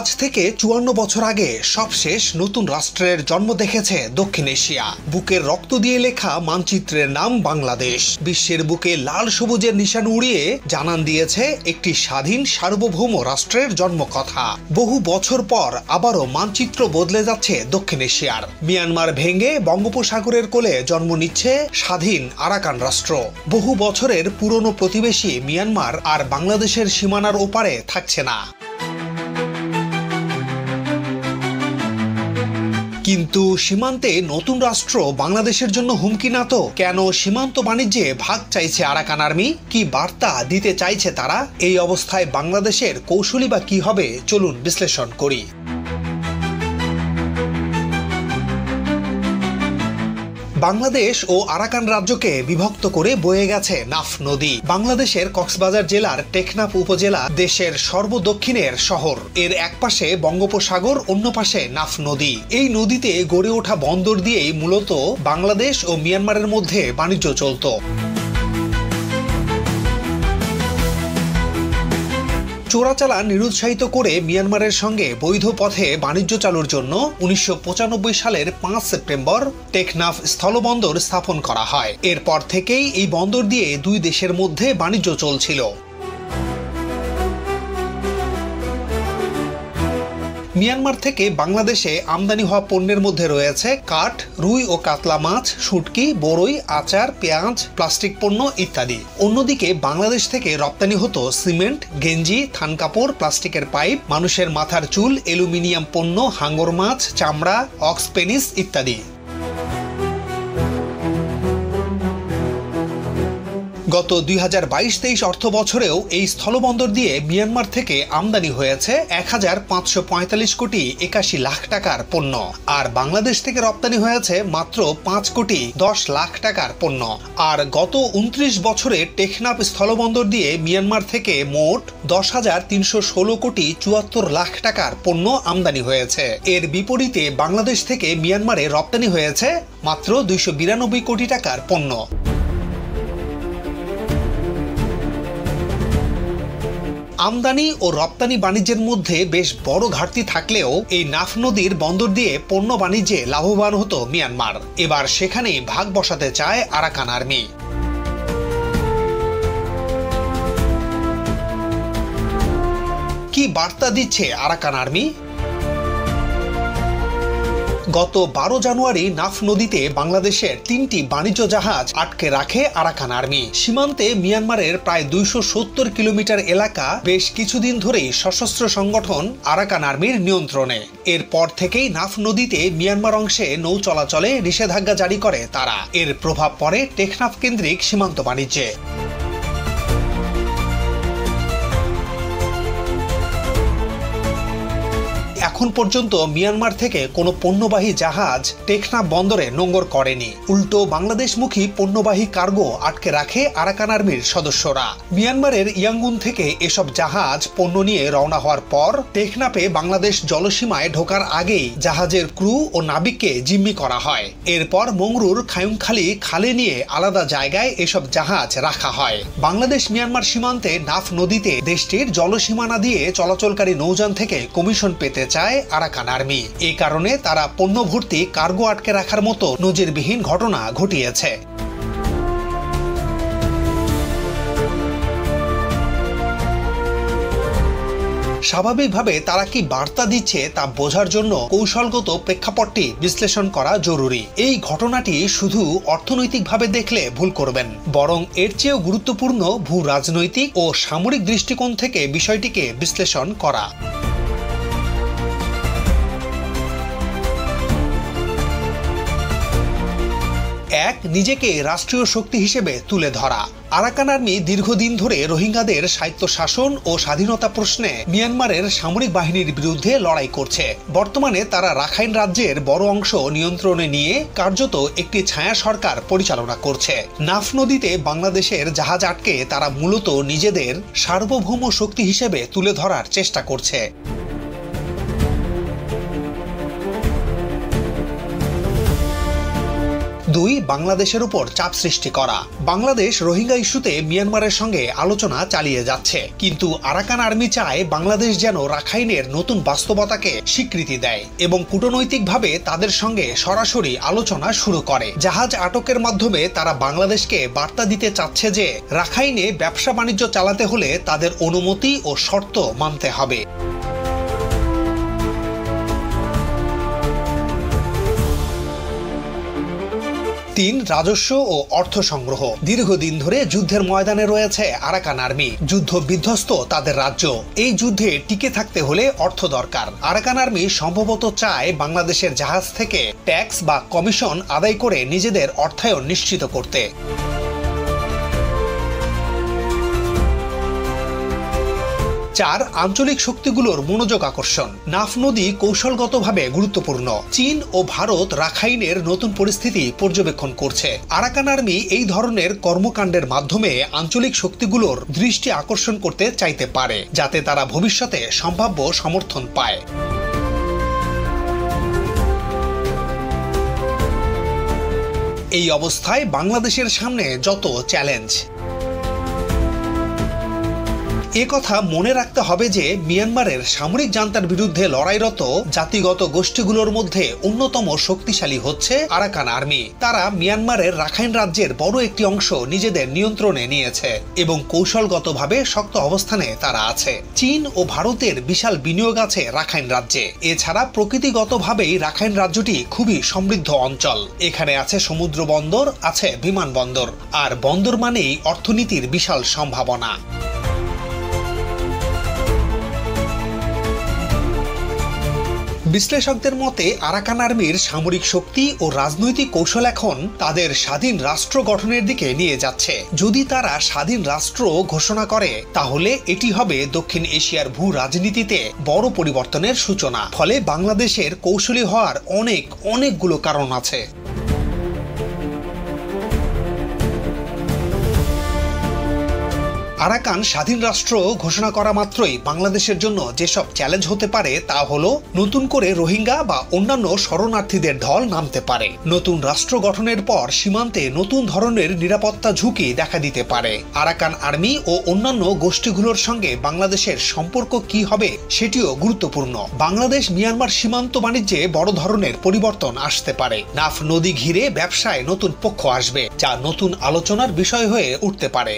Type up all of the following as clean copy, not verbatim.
আজ থেকে ৫৪ বছর আগে সবশেষ নতুন রাষ্ট্রের জন্ম দেখেছে দক্ষিণ এশিয়া। বুকের রক্ত দিয়ে লেখা মানচিত্রের নাম বাংলাদেশ। বিশ্বের বুকে লাল সবুজের নিশান উড়িয়ে জানান দিয়েছে একটি স্বাধীন সার্বভৌম রাষ্ট্রের জন্মকথা। বহু বছর পর আবারও মানচিত্র বদলে যাচ্ছে দক্ষিণ এশিয়ার। মিয়ানমার ভেঙে বঙ্গোপসাগরের কোলে জন্ম নিচ্ছে স্বাধীন আরাকান রাষ্ট্র। বহু বছরের পুরনো প্রতিবেশী মিয়ানমার আর বাংলাদেশের সীমানার ওপারে থাকছে না। কিন্তু সীমান্তে নতুন রাষ্ট্র বাংলাদেশের জন্য হুমকি না তো? কেন সীমান্ত বাণিজ্যে ভাগ চাইছে আরাকান আর্মি? কি বার্তা দিতে চাইছে তারা? এই অবস্থায় বাংলাদেশের কৌশলী বা কি হবে, চলুন বিশ্লেষণ করি। বাংলাদেশ ও আরাকান রাজ্যকে বিভক্ত করে বয়ে গেছে নাফ নদী। বাংলাদেশের কক্সবাজার জেলার টেকনাফ উপজেলা দেশের সর্বদক্ষিণের শহর। এর একপাশে বঙ্গোপসাগর, অন্য পাশে নাফ নদী। এই নদীতে গড়ে ওঠা বন্দর দিয়েই মূলত বাংলাদেশ ও মিয়ানমারের মধ্যে বাণিজ্য চলত। চোরাচালান নিরুৎসাহিত করে মিয়ানমারের সঙ্গে বৈধ পথে বাণিজ্য চালুর জন্য ১৯৯৫ সালের ৫ সেপ্টেম্বর টেকনাফ স্থলবন্দর স্থাপন করা হয়। এরপর থেকেই এই বন্দর দিয়ে দুই দেশের মধ্যে বাণিজ্য চলছিল। মিয়ানমার থেকে বাংলাদেশে আমদানি হওয়া পণ্যের মধ্যে রয়েছে কাঠ, রুই ও কাতলা মাছ, শুটকি, বড়ই, আচার, পেঁয়াজ, প্লাস্টিক পণ্য ইত্যাদি। অন্যদিকে বাংলাদেশ থেকে রপ্তানি হতো সিমেন্ট, গেঞ্জি, থান কাপড়, প্লাস্টিকের পাইপ, মানুষের মাথার চুল, অ্যালুমিনিয়াম পণ্য, হাঙ্গর মাছ, চামড়া, অক্স পেনিস ইত্যাদি। গত ২০২২-২৩ অর্থ বছরেও এই স্থলবন্দর দিয়ে মিয়ানমার থেকে আমদানি হয়েছে ১,৫৪৫ কোটি ৮১ লাখ টাকার পণ্য, আর বাংলাদেশ থেকে রপ্তানি হয়েছে মাত্র ৫ কোটি ১০ লাখ টাকার পণ্য। আর গত ২৯ বছরে টেকনাফ স্থলবন্দর দিয়ে মিয়ানমার থেকে মোট ১০,৩১৬ কোটি ৭৪ লাখ টাকার পণ্য আমদানি হয়েছে। এর বিপরীতে বাংলাদেশ থেকে মিয়ানমারে রপ্তানি হয়েছে মাত্র ২৯২ কোটি টাকার পণ্য। আমদানি ও রপ্তানি বাণিজ্যের মধ্যে বেশ বড় ঘাটতি থাকলেও এই নাফ নদীর বন্দর দিয়ে পণ্য বাণিজ্যে লাভবান হতো মিয়ানমার। এবার সেখানেই ভাগ বসাতে চায় আরাকান আর্মি। কি বার্তা দিচ্ছে আরাকান আর্মি? গত ১২ জানুয়ারি নাফ নদীতে বাংলাদেশের ৩টি বাণিজ্য জাহাজ আটকে রাখে আরাকান আর্মি। সীমান্তে মিয়ানমারের প্রায় ২৭০ কিলোমিটার এলাকা বেশ কিছুদিন ধরেই সশস্ত্র সংগঠন আরাকান আর্মির নিয়ন্ত্রণে। এরপর থেকেই নাফ নদীতে মিয়ানমার অংশে নৌ চলাচলে নিষেধাজ্ঞা জারি করে তারা। এর প্রভাব পড়ে টেকনাফ কেন্দ্রিক সীমান্ত বাণিজ্যে। এখন পর্যন্ত মিয়ানমার থেকে কোনো পণ্যবাহী জাহাজ টেকনাফ বন্দরে নোঙর করেনি। উল্টো বাংলাদেশমুখী পণ্যবাহী কার্গো আটকে রাখে আরাকান আর্মির সদস্যরা। মিয়ানমারের ইয়াঙ্গুন থেকে এসব জাহাজ পণ্য নিয়ে রওনা হওয়ার পর টেকনাফে বাংলাদেশ জলসীমায় ঢোকার আগেই জাহাজের ক্রু ও নাবিককে জিম্মি করা হয়। এরপর মংরুর খায়ুমখালী খালে নিয়ে আলাদা জায়গায় এসব জাহাজ রাখা হয়। বাংলাদেশ মিয়ানমার সীমান্তে নাফ নদীতে দেশটির জলসীমানা দিয়ে চলাচলকারী নৌযান থেকে কমিশন পেতে চায় আরাকান আর্মি। এই কারণে তারা পণ্য ভর্তি কার্গো আটকে রাখার মতো নজিরবিহীন ঘটনা ঘটিয়েছে। স্বাভাবিকভাবে তারা কি বার্তা দিচ্ছে তা বোঝার জন্য কৌশলগত প্রেক্ষাপটটি বিশ্লেষণ করা জরুরি। এই ঘটনাটি শুধু অর্থনৈতিকভাবে দেখলে ভুল করবেন, বরং এর চেয়েও গুরুত্বপূর্ণ ভূ রাজনৈতিক ও সামরিক দৃষ্টিকোণ থেকে বিষয়টিকে বিশ্লেষণ করা। এক, নিজেকে রাষ্ট্রীয় শক্তি হিসেবে তুলে ধরা। আরাকান আর্মি দীর্ঘদিন ধরে রোহিঙ্গাদের স্বায়ত্তশাসন ও স্বাধীনতা প্রশ্নে মিয়ানমারের সামরিক বাহিনীর বিরুদ্ধে লড়াই করছে। বর্তমানে তারা রাখাইন রাজ্যের বড় অংশ নিয়ন্ত্রণে নিয়ে কার্যত একটি ছায়া সরকার পরিচালনা করছে। নাফ নদীতে বাংলাদেশের জাহাজ আটকে তারা মূলত নিজেদের সার্বভৌম শক্তি হিসেবে তুলে ধরার চেষ্টা করছে। 2, বাংলাদেশের উপর চাপ সৃষ্টি করা। বাংলাদেশ রোহিঙ্গা ইস্যুতে মিয়ানমারের সঙ্গে আলোচনা চালিয়ে যাচ্ছে, কিন্তু আরাকান আর্মি চায় বাংলাদেশ যেন রাখাইনের নতুন বাস্তবতাকে স্বীকৃতি দেয় এবং কূটনৈতিকভাবে তাদের সঙ্গে সরাসরি আলোচনা শুরু করে। জাহাজ আটকের মাধ্যমে তারা বাংলাদেশকে বার্তা দিতে চাচ্ছে যে রাখাইনে ব্যবসা বাণিজ্য চালাতে হলে তাদের অনুমতি ও শর্ত মানতে হবে। 3, রাজস্ব ও অর্থ সংগ্রহ। দীর্ঘদিন ধরে যুদ্ধের ময়দানে রয়েছে আরাকান আর্মি। যুদ্ধ বিধ্বস্ত তাদের রাজ্য। এই যুদ্ধে টিকে থাকতে হলে অর্থ দরকার। আরাকান আর্মি সম্ভবত চায় বাংলাদেশের জাহাজ থেকে ট্যাক্স বা কমিশন আদায় করে নিজেদের অর্থায়ন নিশ্চিত করতে। 4, আঞ্চলিক শক্তিগুলোর মনোযোগ আকর্ষণ। নাফ নদী কৌশলগতভাবে গুরুত্বপূর্ণ। চীন ও ভারত রাখাইনের নতুন পরিস্থিতি পর্যবেক্ষণ করছে। আরাকান আর্মি এই ধরনের কর্মকাণ্ডের মাধ্যমে আঞ্চলিক শক্তিগুলোর দৃষ্টি আকর্ষণ করতে চাইতে পারে, যাতে তারা ভবিষ্যতে সম্ভাব্য সমর্থন পায়। এই অবস্থায় বাংলাদেশের সামনে যত চ্যালেঞ্জ। কথা মনে রাখতে হবে যে মিয়ানমারের সামরিক জান্তার বিরুদ্ধে লড়াইরত জাতিগত গোষ্ঠীগুলোর মধ্যে অন্যতম শক্তিশালী হচ্ছে আরাকান আর্মি। তারা মিয়ানমারের রাখাইন রাজ্যের বড় একটি অংশ নিজেদের নিয়ন্ত্রণে নিয়েছে এবং কৌশলগতভাবে শক্ত অবস্থানে তারা আছে। চীন ও ভারতের বিশাল বিনিয়োগ আছে রাখাইন রাজ্যে। এছাড়া প্রকৃতিগতভাবেই রাখাইন রাজ্যটি খুবই সমৃদ্ধ অঞ্চল। এখানে আছে সমুদ্র বন্দর, আছে বিমানবন্দর, আর বন্দর মানেই অর্থনীতির বিশাল সম্ভাবনা। বিশ্লেষকদের মতে আরাকান আর্মির সামরিক শক্তি ও রাজনৈতিক কৌশল এখন তাদের স্বাধীন রাষ্ট্র গঠনের দিকে নিয়ে যাচ্ছে। যদি তারা স্বাধীন রাষ্ট্র ঘোষণা করে তাহলে এটি হবে দক্ষিণ এশিয়ার ভূ রাজনীতিতে বড় পরিবর্তনের সূচনা। ফলে বাংলাদেশের কৌশলী হওয়ার অনেকগুলো কারণ আছে। আরাকান স্বাধীন রাষ্ট্র ঘোষণা করা মাত্রই বাংলাদেশের জন্য যেসব চ্যালেঞ্জ হতে পারে তা হলো নতুন করে রোহিঙ্গা বা অন্যান্য শরণার্থীদের ঢল নামতে পারে। নতুন রাষ্ট্র গঠনের পর সীমান্তে নতুন ধরনের নিরাপত্তা ঝুঁকি দেখা দিতে পারে। আরাকান আর্মি ও অন্যান্য গোষ্ঠীগুলোর সঙ্গে বাংলাদেশের সম্পর্ক কি হবে সেটিও গুরুত্বপূর্ণ। বাংলাদেশ মিয়ানমার সীমান্ত বাণিজ্যে বড় ধরনের পরিবর্তন আসতে পারে। নাফ নদী ঘিরে ব্যবসায় নতুন পক্ষ আসবে, যা নতুন আলোচনার বিষয় হয়ে উঠতে পারে।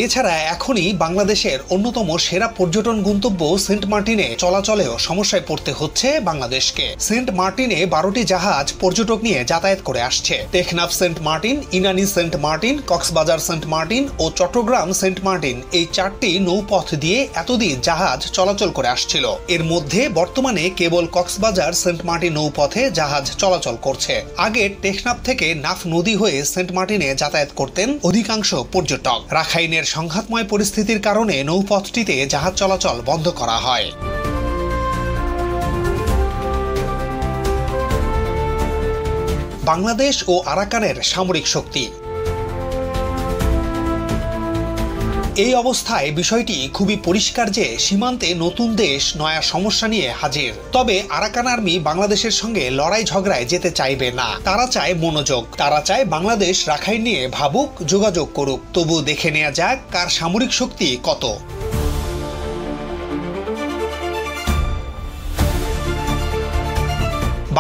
এছাড়া এখনই বাংলাদেশের অন্যতম সেরা পর্যটন গন্তব্য সেন্ট মার্টিনে চলাচলেও সমস্যায় পড়তে হচ্ছে বাংলাদেশকে। সেন্ট মার্টিনে 12টি জাহাজ পর্যটক নিয়ে যাতায়াত করে আসছে। টেকনাফ সেন্ট মার্টিন, ইনানি সেন্ট মার্টিন, কক্সবাজার সেন্ট মার্টিন ও চট্টগ্রাম সেন্ট মার্টিন, এই 4টি নৌপথ দিয়ে এতদিন জাহাজ চলাচল করে আসছিল। এর মধ্যে বর্তমানে কেবল কক্সবাজার সেন্ট মার্টিন নৌপথে জাহাজ চলাচল করছে। আগে টেকনাফ থেকে নাফ নদী হয়ে সেন্ট মার্টিনে যাতায়াত করতেন অধিকাংশ পর্যটক। রাখাইনের সংঘাতময় পরিস্থিতির কারণে নৌপথটিতে জাহাজ চলাচল বন্ধ করা হয়। বাংলাদেশ ও আরাকানের সামরিক শক্তি। এই অবস্থায় বিষয়টি খুবই পরিষ্কার যে সীমান্তে নতুন দেশ নয়া সমস্যা নিয়ে হাজির। তবে আরাকান আর্মি বাংলাদেশের সঙ্গে লড়াই ঝগড়ায় যেতে চাইবে না। তারা চায় মনোযোগ। তারা চায় বাংলাদেশ রাখাইন নিয়ে ভাবুক, যোগাযোগ করুক। তবু দেখে নেওয়া যাক কার সামরিক শক্তি কত।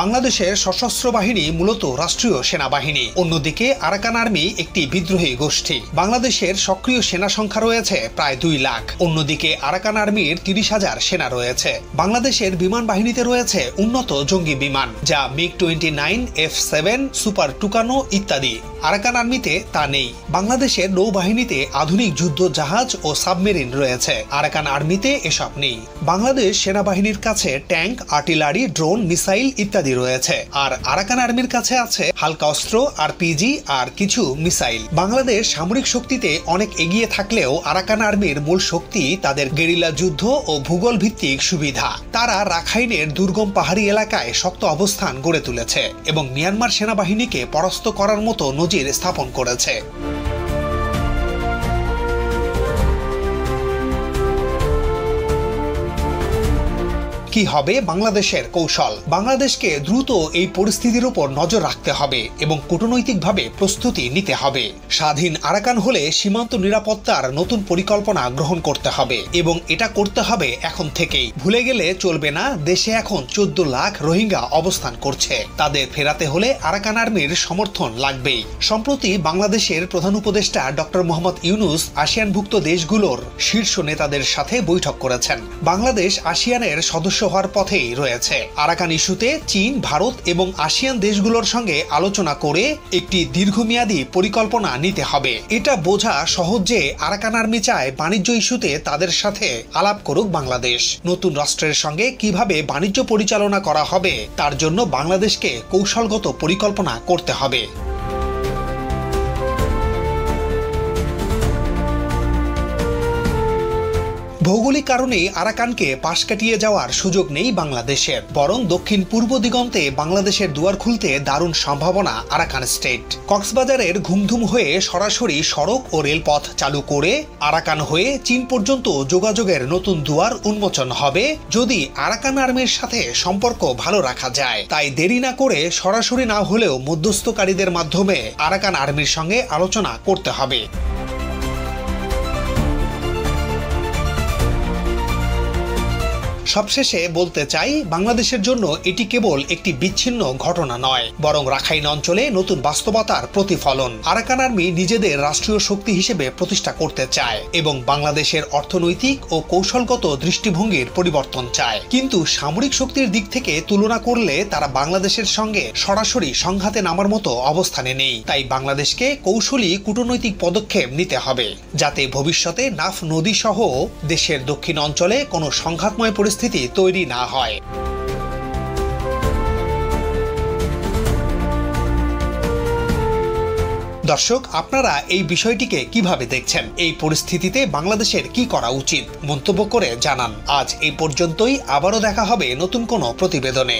বাংলাদেশের সশস্ত্র বাহিনী মূলত রাষ্ট্রীয় সেনাবাহিনী। অন্যদিকে আরাকান আর্মি একটি বিদ্রোহী গোষ্ঠী। বাংলাদেশের সক্রিয় সেনা সংখ্যা রয়েছে প্রায় 2 লাখ। অন্যদিকে আরাকান আর্মির 30,000 সেনা রয়েছে। বাংলাদেশের বিমান বাহিনীতে রয়েছে উন্নত জঙ্গি বিমান, যা MiG-29, F-7, সুপার টুকানো ইত্যাদি। আরাকান আর্মিতে তা নেই। বাংলাদেশের নৌবাহিনীতে আধুনিক যুদ্ধ জাহাজ ও সাবমেরিন রয়েছে। আরাকান আর্মিতে এসব নেই। বাংলাদেশ সেনাবাহিনীর কাছে ট্যাঙ্ক, আর্টিলারি, ড্রোন, মিসাইল ইত্যাদি রয়েছে। আর আরাকান আর্মির কাছে আছে হালকা অস্ত্র, RPG আর কিছু মিসাইল। বাংলাদেশ সামরিক শক্তিতে অনেক এগিয়ে থাকলেও আরাকান আর্মির মূল শক্তি তাদের গেরিলা যুদ্ধ ও ভূগোল ভিত্তিক সুবিধা। তারা রাখাইনের দুর্গম পাহাড়ি এলাকায় শক্ত অবস্থান গড়ে তুলেছে এবং মিয়ানমার সেনাবাহিনীকে পরাস্ত করার মতো নজির স্থাপন করেছে। কি হবে বাংলাদেশের কৌশল? বাংলাদেশকে দ্রুত এই পরিস্থিতির উপর নজর রাখতে হবে এবং কূটনৈতিকভাবে প্রস্তুতি নিতে হবে। স্বাধীন আরাকান হলে সীমান্ত নিরাপত্তার নতুন পরিকল্পনা গ্রহণ করতে হবে এবং এটা করতে হবে এখন থেকেই। ভুলে গেলে চলবে না, দেশে এখন 14 লাখ রোহিঙ্গা অবস্থান করছে। তাদের ফেরাতে হলে আরাকান আর্মির সমর্থন লাগবেই। সম্প্রতি বাংলাদেশের প্রধান উপদেষ্টা ডক্টর মোহাম্মদ ইউনূস আসিয়ানভুক্ত দেশগুলোর শীর্ষ নেতাদের সাথে বৈঠক করেছেন। বাংলাদেশ আসিয়ানের সদস্য হওয়ার পথেই রয়েছে। আরাকান ইস্যুতে চীন, ভারত এবং আসিয়ান দেশগুলোর সঙ্গে আলোচনা করে একটি দীর্ঘমেয়াদী পরিকল্পনা নিতে হবে। এটা বোঝা সহজ যে আরাকান আর্মি চায় বাণিজ্য ইস্যুতে তাদের সাথে আলাপ করুক বাংলাদেশ। নতুন রাষ্ট্রের সঙ্গে কিভাবে বাণিজ্য পরিচালনা করা হবে তার জন্য বাংলাদেশকে কৌশলগত পরিকল্পনা করতে হবে। ভৌগোলিক কারণেই আরাকানকে পাশ কাটিয়ে যাওয়ার সুযোগ নেই বাংলাদেশের, বরং দক্ষিণ পূর্ব দিগন্তে বাংলাদেশের দুয়ার খুলতে দারুণ সম্ভাবনা আরাকান স্টেট। কক্সবাজারের ঘুমধুম হয়ে সরাসরি সড়ক ও রেলপথ চালু করে আরাকান হয়ে চীন পর্যন্ত যোগাযোগের নতুন দুয়ার উন্মোচন হবে যদি আরাকান আর্মির সাথে সম্পর্ক ভালো রাখা যায়। তাই দেরি না করে সরাসরি না হলেও মধ্যস্থকারীদের মাধ্যমে আরাকান আর্মির সঙ্গে আলোচনা করতে হবে। সবশেষে বলতে চাই, বাংলাদেশের জন্য এটি কেবল একটি বিচ্ছিন্ন ঘটনা নয়, বরং রাখাইন অঞ্চলে নতুন বাস্তবতার প্রতিফলন। আরাকান আর্মি নিজেদের রাষ্ট্রীয় শক্তি হিসেবে প্রতিষ্ঠা করতে চায় এবং বাংলাদেশের অর্থনৈতিক ও কৌশলগত দৃষ্টিভঙ্গির পরিবর্তন চায়। কিন্তু সামরিক শক্তির দিক থেকে তুলনা করলে তারা বাংলাদেশের সঙ্গে সরাসরি সংঘাতে নামার মতো অবস্থানে নেই। তাই বাংলাদেশকে কৌশলী কূটনৈতিক পদক্ষেপ নিতে হবে, যাতে ভবিষ্যতে নাফ নদী সহ দেশের দক্ষিণ অঞ্চলে কোনো সংঘাতময় পরিস্থিতি তৈরি না হয়। দর্শক, আপনারা এই বিষয়টিকে কিভাবে দেখছেন? এই পরিস্থিতিতে বাংলাদেশের কি করা উচিত? মন্তব্য করে জানান। আজ এই পর্যন্তই, আবারও দেখা হবে নতুন কোনো প্রতিবেদনে।